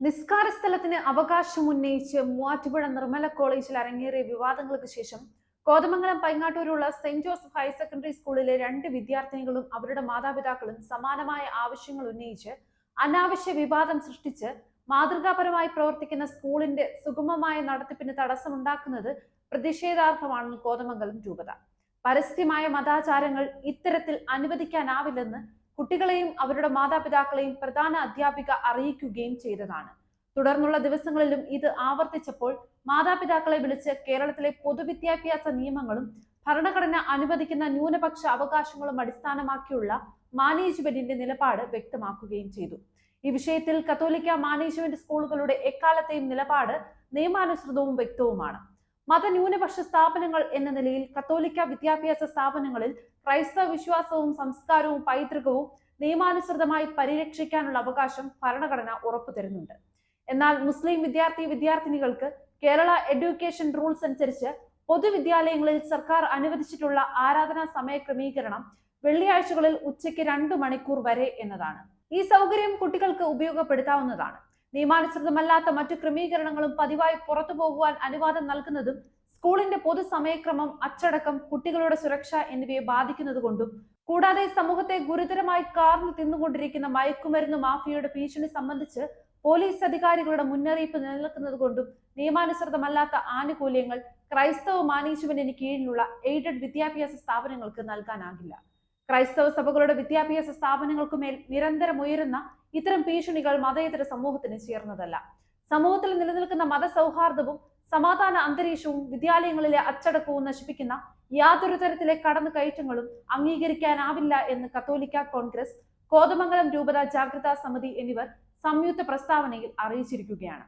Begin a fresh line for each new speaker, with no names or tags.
നിസ്കാര സ്ഥലത്തിന് അവകാശം ഉന്നയിച്ച് മൂവാറ്റുപുഴ നിർമ്മല കോളേജിൽ അരങ്ങേറിയ വിവാദങ്ങൾക്ക് ശേഷം കോതമംഗലം പൈങ്ങാട്ടൂരുള്ള സെന്റ് ജോസഫ് ഹയർ സെക്കൻഡറി സ്കൂളിലെ 2 വിദ്യാർത്ഥിനികളും അവരുടെ മാതാപിതാക്കളും സമാനമായ ആവശ്യങ്ങൾ ഉന്നയിച്ച് അനാവശ്യ വിവാദം സൃഷ്ടിച്ച് മാതൃകാപരമായി പ്രവർത്തിക്കുന്ന സ്കൂളിന്റെ സുഗമമായ നടത്തിപ്പിന് തടസ്സമുണ്ടാക്കുന്നത് പ്രതിഷേധാർഹമാണെന്ന് കോതമംഗലം രൂപത. പരസ്യമായ മതാചാരങ്ങൾ ഇത്തരത്തിൽ അനുവദിക്കാനാവില്ലെന്ന് കുട്ടികളെയും അവരുടെ മാതാപിതാക്കളെയും പ്രധാന അധ്യാപിക അറിയിക്കുകയും ചെയ്തതാണ്. തുടർന്നുള്ള ദിവസങ്ങളിലും ഇത് ആവർത്തിച്ചപ്പോൾ മാതാപിതാക്കളെ വിളിച്ച് കേരളത്തിലെ പൊതുവിദ്യാഭ്യാസ നിയമങ്ങളും ഭരണഘടന അനുവദിക്കുന്ന ന്യൂനപക്ഷ അവകാശങ്ങളും അടിസ്ഥാനമാക്കിയുള്ള മാനേജ്മെന്റിന്റെ നിലപാട് വ്യക്തമാക്കുകയും ചെയ്തു. ഈ വിഷയത്തിൽ കത്തോലിക്ക മാനേജ്മെന്റ് സ്കൂളുകളുടെ എക്കാലത്തെയും നിലപാട് നിയമാനുസൃതവും വ്യക്തവുമാണ്. മതന്യൂനപക്ഷ സ്ഥാപനങ്ങൾ എന്ന നിലയിൽ കത്തോലിക്ക വിദ്യാഭ്യാസ സ്ഥാപനങ്ങളിൽ ക്രൈസ്തവ വിശ്വാസവും സംസ്കാരവും പൈതൃകവും നിയമാനുസൃതമായി പരിരക്ഷിക്കാനുള്ള അവകാശം ഭരണഘടന ഉറപ്പു തരുന്നുണ്ട്. എന്നാൽ മുസ്ലിം വിദ്യാർത്ഥിനികൾക്ക് കേരള എഡ്യൂക്കേഷൻ റൂൾസ് അനുസരിച്ച് പൊതുവിദ്യാലയങ്ങളിൽ സർക്കാർ അനുവദിച്ചിട്ടുള്ള ആരാധനാ സമയ ക്രമീകരണം വെള്ളിയാഴ്ചകളിൽ ഉച്ചയ്ക്ക് 2 മണിക്കൂർ വരെ എന്നതാണ്. ഈ സൗകര്യം കുട്ടികൾക്ക് ഉപയോഗപ്പെടുത്താവുന്നതാണ്. നിയമാനുസൃതമല്ലാത്ത മറ്റു ക്രമീകരണങ്ങളും പതിവായി പുറത്തു പോകുവാൻ അനുവാദം നൽകുന്നതും സ്കൂളിന്റെ പൊതു സമയക്രമം, അച്ചടക്കം, കുട്ടികളുടെ സുരക്ഷ എന്നിവയെ ബാധിക്കുന്നതുകൊണ്ടും കൂടാതെ സമൂഹത്തെ ഗുരുതരമായി കാർന്നു തിന്നുകൊണ്ടിരിക്കുന്ന മയക്കുമരുന്ന് മാഫിയയുടെ ഭീഷണി സംബന്ധിച്ച് പോലീസ് അധികാരികളുടെ മുന്നറിയിപ്പ് നിലനിൽക്കുന്നത് കൊണ്ടും നിയമാനുസൃതമല്ലാത്ത ആനുകൂല്യങ്ങൾ ക്രൈസ്തവ മാനേജ്മെന്റിന് കീഴിലുള്ള എയ്ഡഡ് വിദ്യാഭ്യാസ സ്ഥാപനങ്ങൾക്ക് നൽകാനാകില്ല. ക്രൈസ്തവ സഭകളുടെ വിദ്യാഭ്യാസ സ്ഥാപനങ്ങൾക്കുമേൽ നിരന്തരം ഉയരുന്ന ഇത്തരം ഭീഷണികൾ മതേതര സമൂഹത്തിന് ചേർന്നതല്ല. സമൂഹത്തിൽ നിലനിൽക്കുന്ന മതസൗഹാർദ്ദവും സമാധാന അന്തരീക്ഷവും വിദ്യാലയങ്ങളിലെ അച്ചടക്കവും നശിപ്പിക്കുന്ന യാതൊരു തരത്തിലെ കടന്നുകയറ്റങ്ങളും അംഗീകരിക്കാനാവില്ല എന്ന് കത്തോലിക്ക കോൺഗ്രസ്, കോതമംഗലം രൂപത ജാഗ്രതാ സമിതി എന്നിവർ സംയുക്ത പ്രസ്താവനയിൽ അറിയിച്ചിരിക്കുകയാണ്.